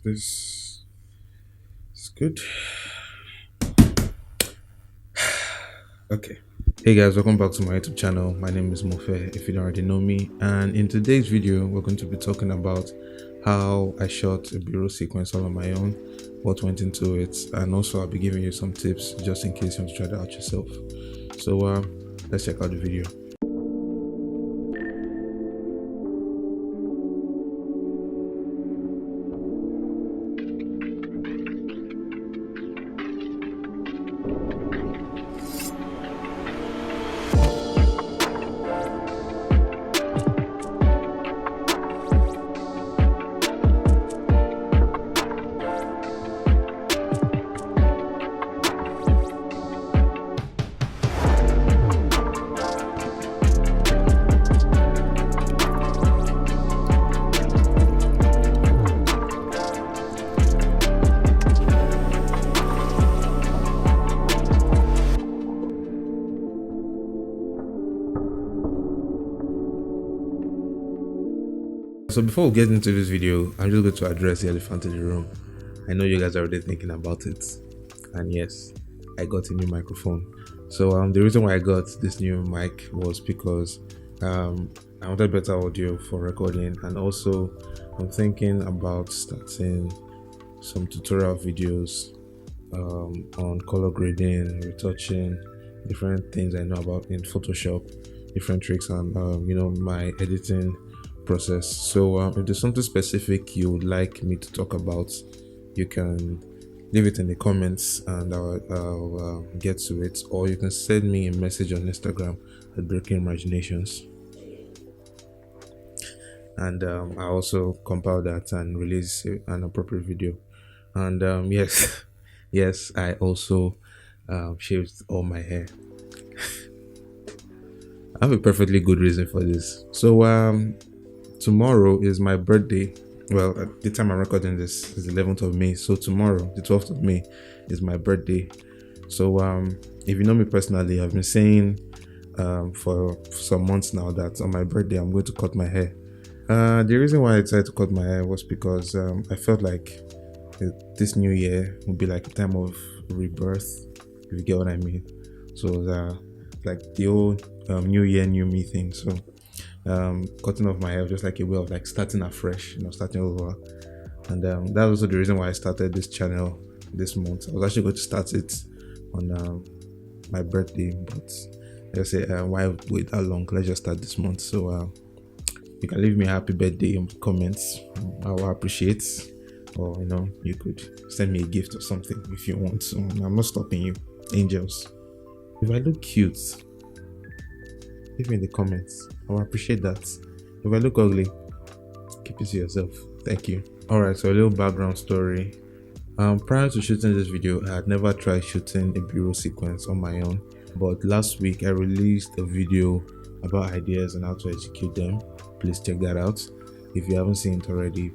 This is good. Okay. Hey guys, welcome back to my YouTube channel. My name is Mofe, if you don't already know me. And in today's video, we're going to be talking about how I shot a bureau sequence all on my own, what went into it, and also I'll be giving you some tips just in case you want to try that out yourself. So let's check out the video. So before we get into this video, I'm just going to address the elephant in the room. I know you guys are already thinking about it, and yes, I got a new microphone. So the reason why I got this new mic was because I wanted better audio for recording, and also I'm thinking about starting some tutorial videos on color grading, retouching, different things I know about in Photoshop, different tricks, and my editing process. So if there's something specific you would like me to talk about, you can leave it in the comments and I'll get to it, or you can send me a message on Instagram at Breaking Imaginations, and I also compile that and release an appropriate video. And yes, yes, I also shaved all my hair. I have a perfectly good reason for this. So tomorrow is my birthday. Well, at the time I'm recording this is the 11th of May. So tomorrow, the 12th of May, is my birthday. So if you know me personally, I've been saying for some months now that on my birthday I'm going to cut my hair. The reason why I decided to cut my hair was because I felt like this new year would be like a time of rebirth, if you get what I mean. So like the old new year, new me thing. So cutting off my hair was just like a way of like starting afresh, starting over. And that was also the reason why I started this channel this month. I was actually going to start it on my birthday, but let's say why wait that long? Let's just start this month. So you can leave me a happy birthday in comments. I will appreciate, or you could send me a gift or something if you want. So I'm not stopping you, angels. If I look cute, leave me in the comments. I will appreciate that. If I look ugly, keep it to yourself. Thank you. Alright, so a little background story. Prior to shooting this video, I had never tried shooting a bureau sequence on my own, but last week I released a video about ideas and how to execute them. Please check that out. If you haven't seen it already,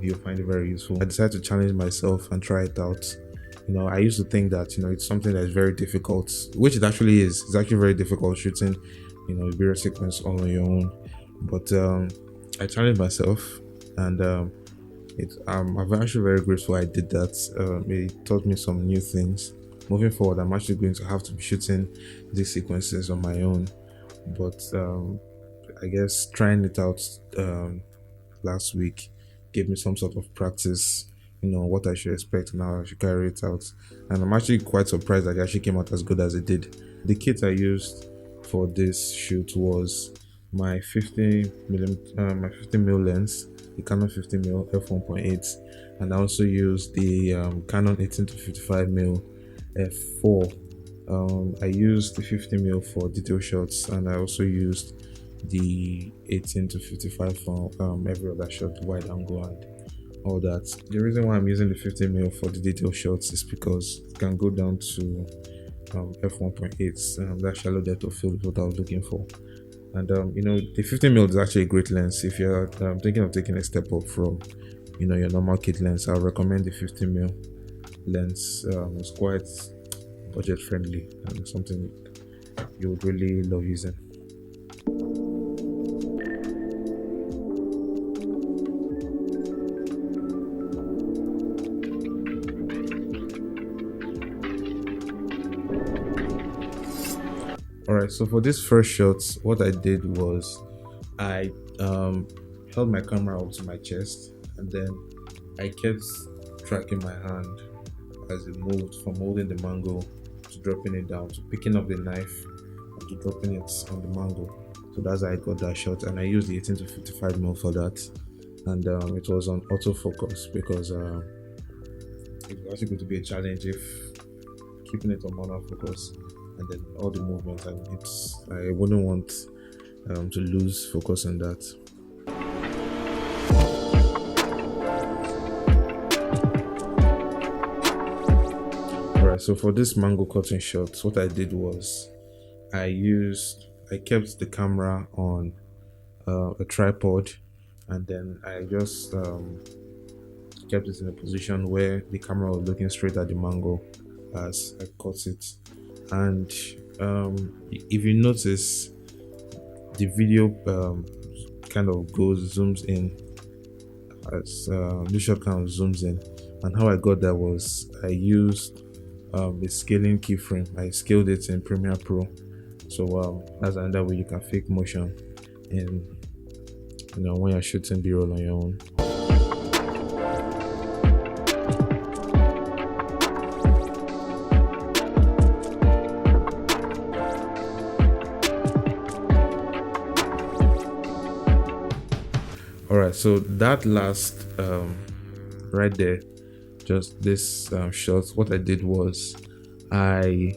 you'll find it very useful. I decided to challenge myself and try it out. I used to think that it's something that is very difficult, which it actually is. It's actually very difficult shooting a bureau sequence on your own, but I challenged myself, and I'm actually very grateful I did that. It taught me some new things. Moving forward, I'm actually going to have to be shooting these sequences on my own, but I guess trying it out last week gave me some sort of practice, what I should expect and how I should carry it out. And I'm actually quite surprised that it actually came out as good as it did. The kit I used for this shoot was my 50mm lens, the Canon 50mm f1.8, and I also used the Canon 18-55mm f4. I used the 50mm for detail shots, and I also used the 18-55 for every other shot, wide angle and all that. The reason why I'm using the 50mm for the detail shots is because it can go down to f1.8. That shallow depth of field is what I was looking for. And the 50mm is actually a great lens. If you're thinking of taking a step up from your normal kit lens, I'll recommend the 50mm lens. It's quite budget friendly and something you would really love using. All right, so for this first shot, what I did was I held my camera up to my chest, and then I kept tracking my hand as it moved from holding the mango to dropping it down to picking up the knife and to dropping it on the mango. So that's how I got that shot, and I used the 18 to 55mm for that. And it was on autofocus because it was actually going to be a challenge if keeping it on manual focus and then all the movement, and I wouldn't want to lose focus on that. Alright, so for this mango cutting shot, what I did was I kept the camera on a tripod, and then I just kept it in a position where the camera was looking straight at the mango as I cut it. And if you notice, the video kind of zooms in as the shot kind of zooms in. And how I got that was I used a scaling keyframe. I scaled it in Premiere Pro, so that's another way you can fake motion in, when you're shooting B-roll on your own. Alright, so that last right there, just this shot, what I did was I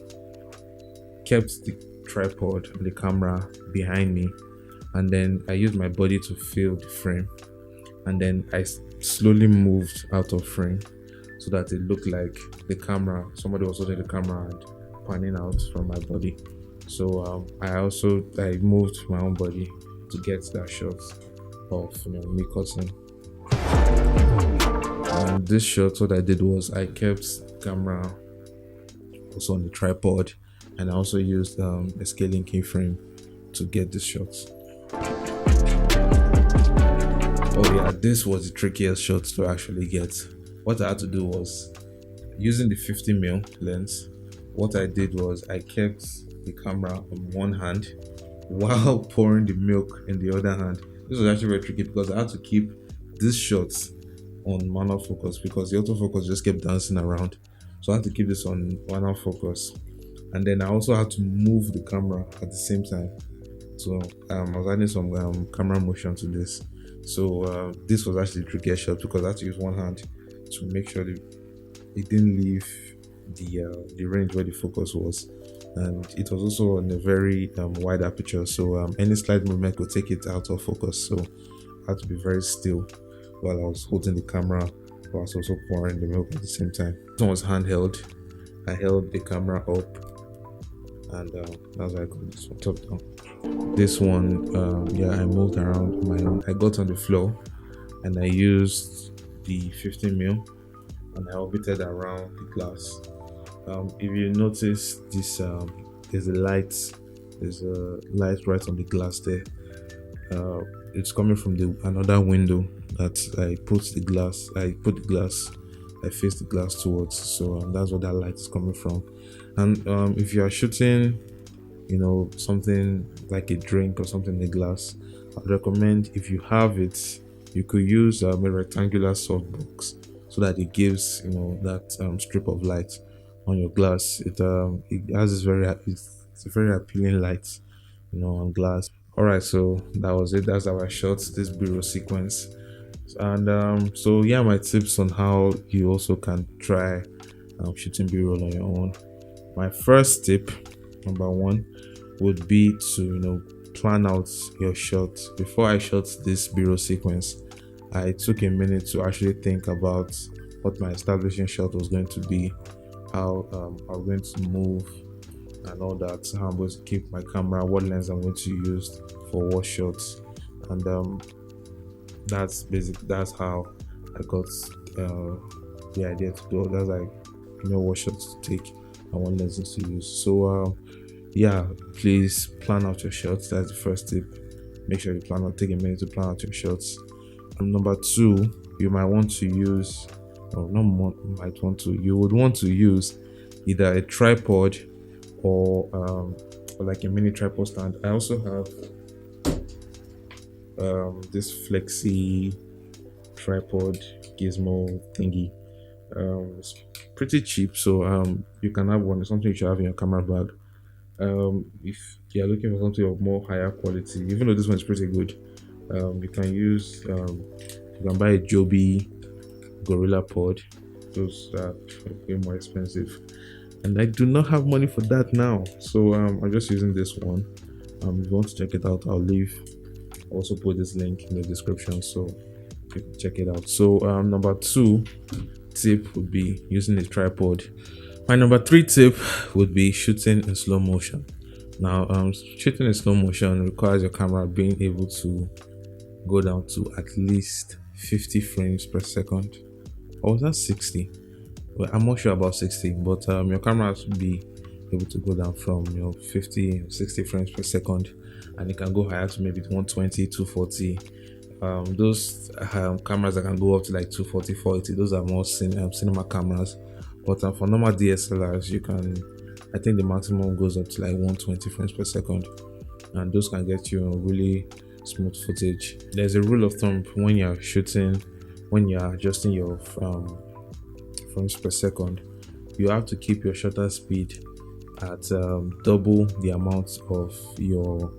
kept the tripod and the camera behind me, and then I used my body to fill the frame, and then I slowly moved out of frame so that it looked like somebody was holding the camera and panning out from my body. So I moved my own body to get that shot of me cutting. And this shot, what I did was I kept the camera also on the tripod, and I also used a scaling keyframe to get this shot. Oh yeah, this was the trickiest shot to actually get. What I had to do was, using the 50mm lens, what I did was I kept the camera on one hand while pouring the milk in the other hand. This was actually very tricky because I had to keep this shot on manual focus because the autofocus just kept dancing around. So I had to keep this on manual focus, and then I also had to move the camera at the same time. So I was adding some camera motion to this. So this was actually the trickiest shot because I had to use one hand to make sure that it didn't leave the range where the focus was, and it was also on a very wide aperture, so any slight movement could take it out of focus. So I had to be very still while I was holding the camera, but I was also pouring the milk at the same time. This one was handheld. I held the camera up, and that's why I got this one top down. This one, I moved around on my own. I got on the floor and I used the 15mm and I orbited around the glass. If you notice this, there's a light right on the glass there. It's coming from another window that I faced the glass towards, so that's where that light is coming from. And if you are shooting something like a drink or something in a glass, I'd recommend, if you have it, you could use a rectangular softbox so that it gives that strip of light on your glass. It has it's a very appealing light on glass. All right, so that was it. That's how I shot this B-roll sequence. And so yeah, my tips on how you also can try shooting B-roll on your own. My first tip, number one, would be to plan out your shot. Before I shot this B-roll sequence, I took a minute to actually think about what my establishing shot was going to be, how I'm going to move and all that, how I'm going to keep my camera, what lens I'm going to use for what shots, and that's how I got the idea to do it. That's like what shots to take and what lenses to use. So yeah, please plan out your shots. That's the first tip. Make sure you take a minute to plan out your shots. And number two, you might want to use, you would want to use either a tripod or for like a mini tripod stand. I also have this flexi tripod gizmo thingy. It's pretty cheap, so you can have one. It's something you should have in your camera bag. If you're looking for something of more higher quality, even though this one is pretty good, you can use you can buy a Joby Gorilla Pod. Those are way more expensive, and I do not have money for that now, so I'm just using this one. If you want to check it out, I'll also put this link in the description so you can check it out. So number 2 tip would be using a tripod. My number 3 tip would be shooting in slow motion. Now shooting in slow motion requires your camera being able to go down to at least 50 frames per second, or was that 60? Well, I'm not sure about 60, but your camera has to be able to go down from 50 60 frames per second, and it can go higher to maybe 120 240. Those cameras that can go up to like 240 480, those are more cinema cameras, but for normal DSLRs you can, I think the maximum goes up to like 120 frames per second, and those can get you really smooth footage. There's a rule of thumb when you're shooting, when you're adjusting your frames per second, you have to keep your shutter speed at double the amount of your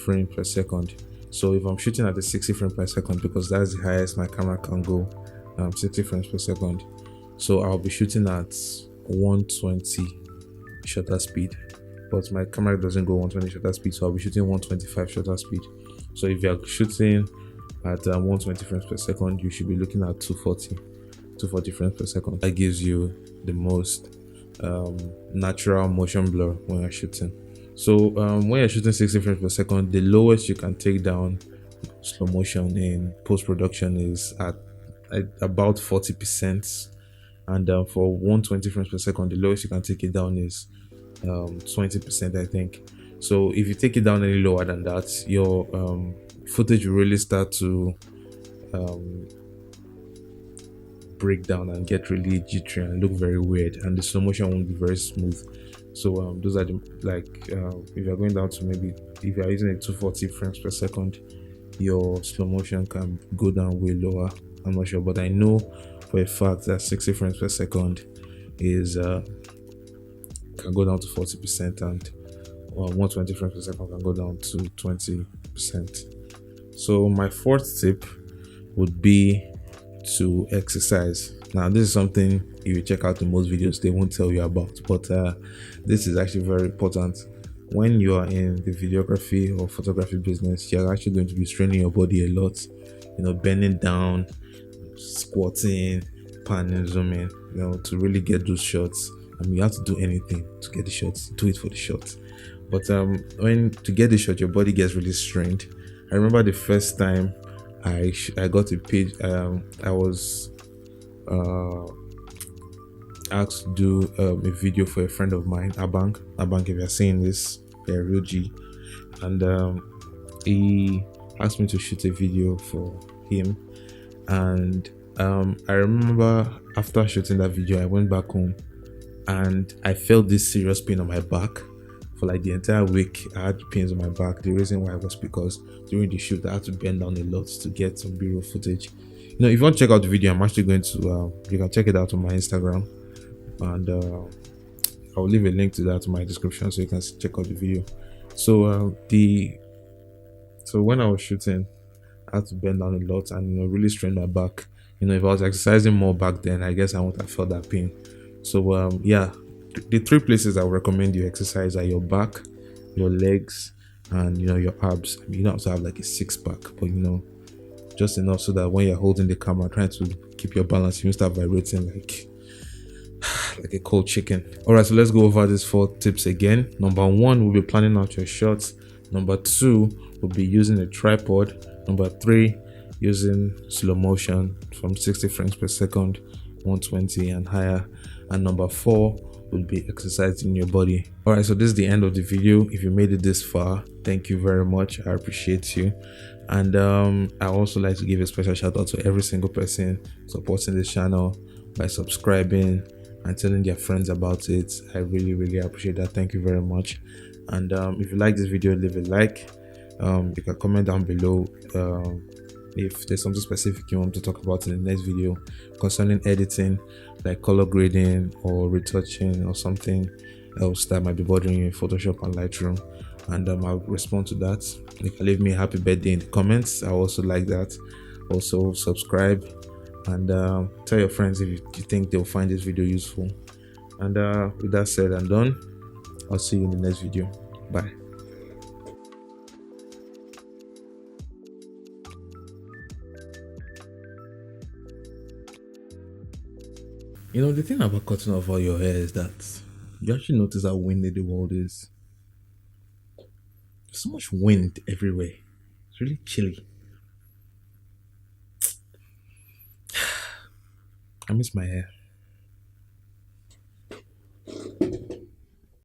frame per second. So if I'm shooting at a 60 frame per second, because that's the highest my camera can go, 60 frames per second, so I'll be shooting at 120 shutter speed, but my camera doesn't go 120 shutter speed, so I'll be shooting 125 shutter speed. So if you're shooting at 120 frames per second, you should be looking at 240 frames per second. That gives you the most natural motion blur when you're shooting. So when you're shooting 60 frames per second, the lowest you can take down slow motion in post-production is at about 40%, and for 120 frames per second, the lowest you can take it down is 20%, I think. So if you take it down any lower than that, your footage will really start to break down and get really jittery and look very weird, and the slow motion won't be very smooth. So those are the, if you're going down to maybe, if you're using a 240 frames per second, your slow motion can go down way lower. I'm not sure, but I know for a fact that 60 frames per second is can go down to 40%, and 120 frames per second can go down to 20%. So my 4th tip would be to exercise. Now this is something, if you check out the most videos, they won't tell you about, but this is actually very important. When you are in the videography or photography business, you're actually going to be straining your body a lot, bending down, squatting, panning, zooming, to really get those shots. You have to do anything to get the shots, do it for the shots. But when to get the shot, your body gets really strained. I remember the first time I got a page, I was asked to do a video for a friend of mine, abang, if you're seeing this, they're real G, and he asked me to shoot a video for him, and I remember after shooting that video, I went back home and I felt this serious pain on my back. For like the entire week, I had pains on my back. The reason why was because during the shoot I had to bend down a lot to get some B-roll footage. If you want to check out the video, I'm actually going to you can check it out on my Instagram, and I'll leave a link to that in my description so you can check out the video. So so when I was shooting, I had to bend down a lot and really strain my back. If I was exercising more back then, I guess I wouldn't have felt that pain. So yeah, the 3 places I would recommend you exercise are your back, your legs, and your abs. You don't have to have like a 6-pack, but just enough so that when you're holding the camera, trying to keep your balance, you won't start vibrating like a cold chicken. All right, so let's go over these 4 tips again. Number 1 will be planning out your shots. Number 2 will be using a tripod. Number 3, using slow motion from 60 frames per second, 120 and higher. And number 4 will be exercising your body. All right, so this is the end of the video. If you made it this far, thank you very much. I appreciate you. And I also like to give a special shout out to every single person supporting this channel by subscribing and telling their friends about it. I really appreciate that. Thank you very much. And if you like this video, leave a like. You can comment down below if there's something specific you want to talk about in the next video concerning editing, like color grading or retouching or something else that might be bothering you in Photoshop and Lightroom, and I'll respond to that. You can leave me a happy birthday in the comments. I also like that. Also subscribe, and tell your friends if you think they'll find this video useful. And with that said and done, I'll see you in the next video. Bye. You know, the thing about cutting off all your hair is that you actually notice how windy the world is. There's so much wind everywhere. It's really chilly. I miss my hair.